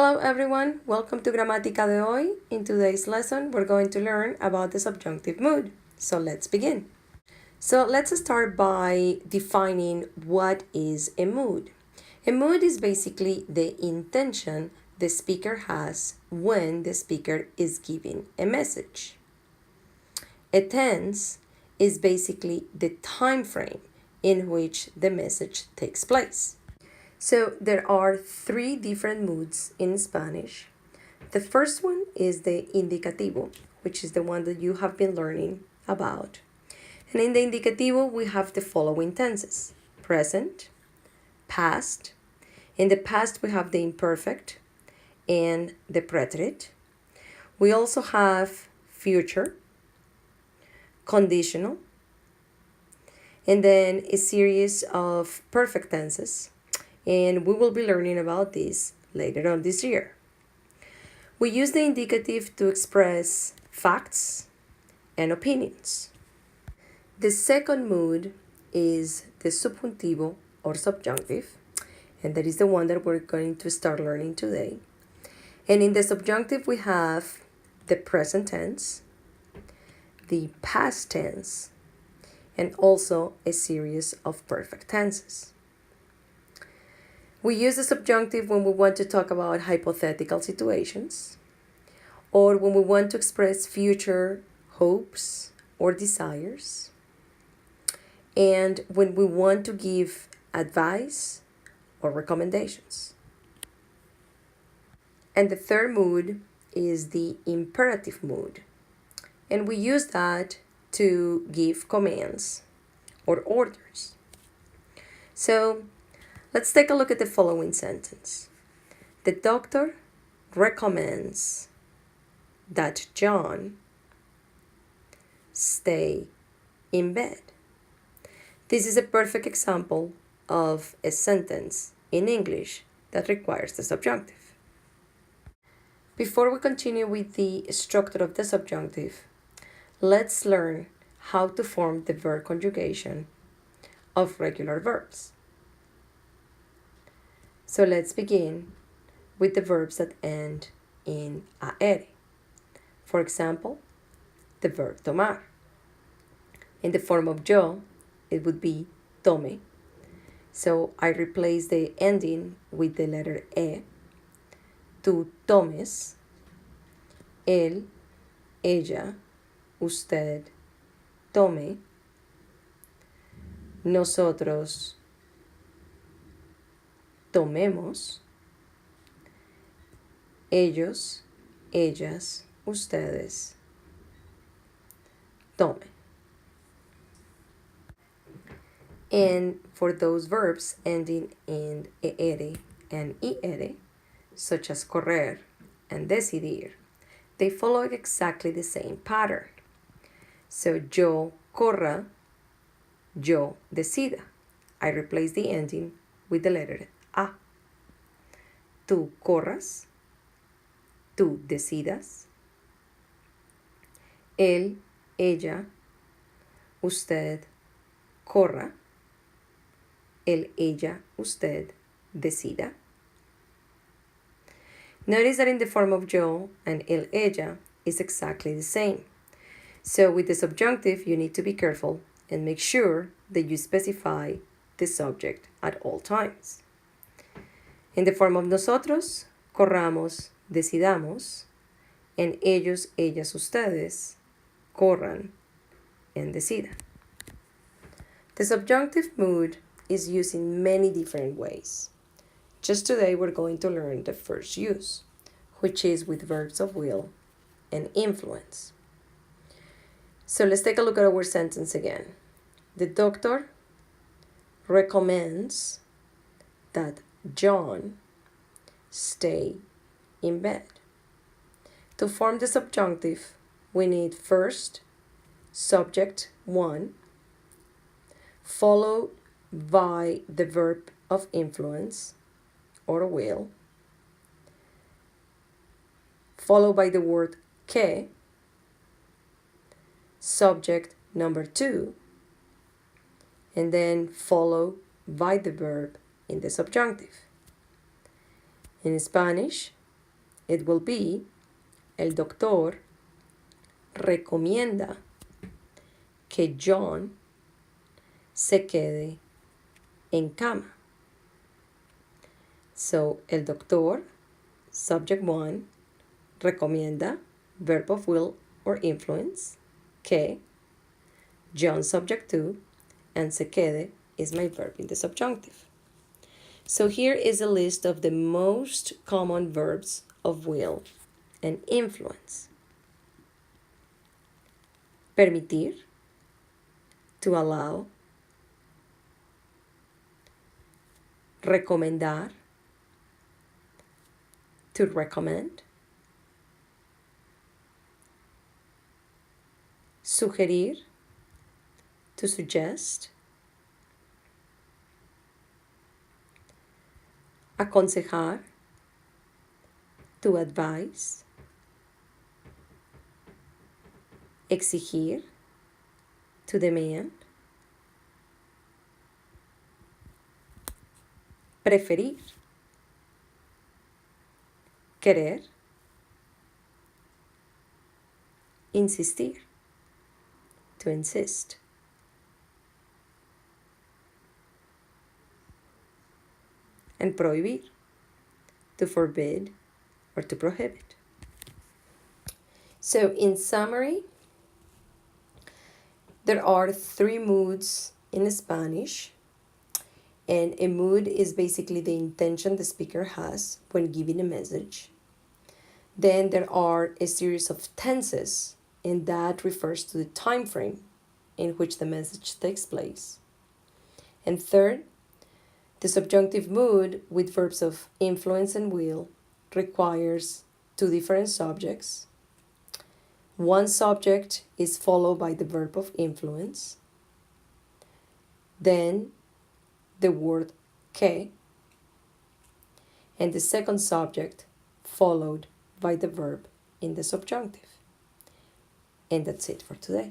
Hello everyone, welcome to Gramática de hoy. In today's lesson, we're going to learn about the subjunctive mood. So let's begin. So let's start by defining what is a mood. A mood is basically the intention the speaker has when the speaker is giving a message. A tense is basically the time frame in which the message takes place. So there are three different moods in Spanish. The first one is the indicativo, which is the one that you have been learning about. And in the indicativo, we have the following tenses: present, past. In the past, we have the imperfect and the preterite. We also have future, conditional, and then a series of perfect tenses. And we will be learning about this later on this year. We use the indicative to express facts and opinions. The second mood is the subjuntivo or subjunctive, and that is the one that we're going to start learning today. And in the subjunctive, we have the present tense, the past tense, and also a series of perfect tenses. We use the subjunctive when we want to talk about hypothetical situations, or when we want to express future hopes or desires, and when we want to give advice or recommendations. And the third mood is the imperative mood, and we use that to give commands or orders. So let's take a look at the following sentence. The doctor recommends that John stay in bed. This is a perfect example of a sentence in English that requires the subjunctive. Before we continue with the structure of the subjunctive, let's learn how to form the verb conjugation of regular verbs. So let's begin with the verbs that end in AR. For example, the verb tomar. In the form of yo, it would be tome. So I replace the ending with the letter E. Tú tomes. Él, ella, usted, tome. Nosotros, tomemos. Ellos, ellas, ustedes, tomen. And for those verbs ending in ER and IR, such as correr and decidir, they follow exactly the same pattern. So yo corra, yo decida. I replace the ending with the letter A. Tú corras, tú decidas. Él, ella, usted corra. Él, ella, usted decida. Notice that in the form of yo and él, ella is exactly the same. So with the subjunctive, you need to be careful and make sure that you specify the subject at all times. In the form of nosotros, corramos, decidamos, and ellos, ellas, ustedes, corran and decidan. The subjunctive mood is used in many different ways. Just today, we're going to learn the first use, which is with verbs of will and influence. So let's take a look at our sentence again. The doctor recommends that John stay in bed. To form the subjunctive, we need first subject 1, followed by the verb of influence or will, followed by the word que, subject number 2, and then followed by the verb in the subjunctive. In Spanish, it will be el doctor recomienda que John se quede en cama. So, el doctor, subject 1, recomienda, verb of will or influence, que, John, subject 2, and se quede is my verb in the subjunctive. So here is a list of the most common verbs of will and influence. Permitir, to allow. Recomendar, to recommend. Sugerir, to suggest. Aconsejar, to advise. Exigir, to demand. Preferir, querer. Insistir, to insist. And prohibir, to forbid or to prohibit. So in summary, there are 3 moods in Spanish, and a mood is basically the intention the speaker has when giving a message. Then there are a series of tenses, and that refers to the time frame in which the message takes place. And third, the subjunctive mood with verbs of influence and will requires 2 different subjects. One subject is followed by the verb of influence, then the word que, and the second subject followed by the verb in the subjunctive. And that's it for today.